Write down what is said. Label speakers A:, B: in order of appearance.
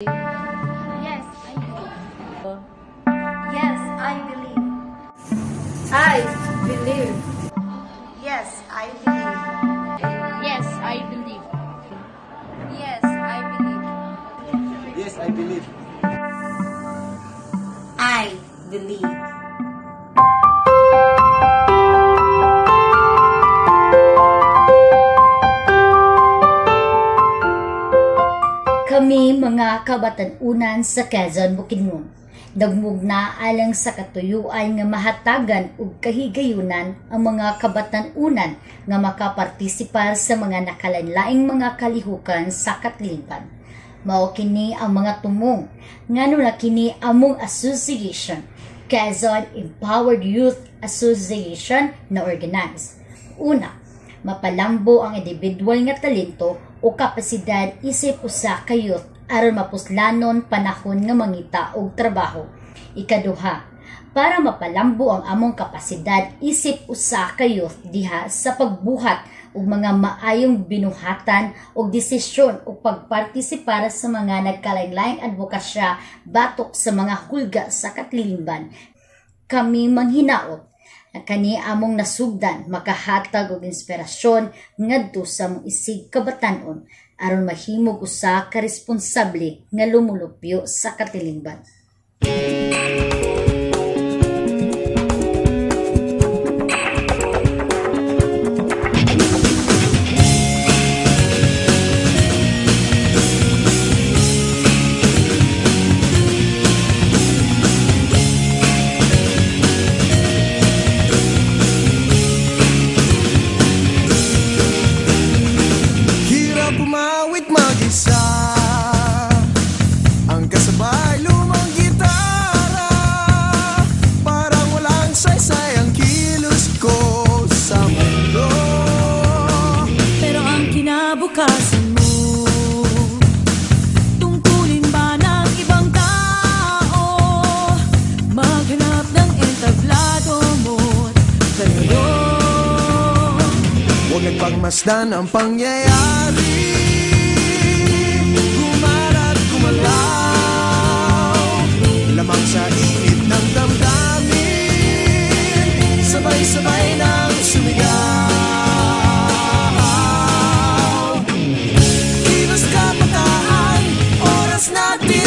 A: Yes, I believe. Yes, I believe.
B: I believe.
A: Yes, I believe.
C: Yes, I believe.
A: Yes, I believe.
D: Yes, I believe.
B: I believe. Kami mga kabatan-unan sa Quezon, Bukidnon, nagmugna alang sa katuyuan nga mahatagan ug kahigayunan ang mga kabatan-unan nga makapartisipar sa mga nakalanlaing mga kalihukan sa katilingban. Mao kini ang mga tumong ngano na kini among association, Quezon Empowered Youth Association, na organize. Una, mapalambo ang individual nga talento o kapasidad isip usa ka youth aron mapuslanon panahon nga mangita og trabaho. Ikaduha, para mapalambo ang among kapasidad isip usa ka youth diha sa pagbuhat og mga maayong binuhatan og desisyon o pagpartisipar sa mga nagkalain-laing advokasya batok sa mga hulga sa katilingban. Kami manghinaot na kani among nasugdan makahatag og inspirasyon ngadto sa among isig kabatanon aron mahimog usa ka responsable nga lumulupyo sa katilingban.
E: Mag-isa ang kasabay lumang gitara, parang walang saysay ang kilos ko sa mundo.
F: Pero ang kinabukasan mo, tungkulin ba ng ibang tao? Maghanap ng entablado mo't kalaro.
E: Huwag nagpangmasdan ang pangyayari, lamang sa init ng damdamin, sabay-sabay nang sumigaw. Kilos kabataan, oras natin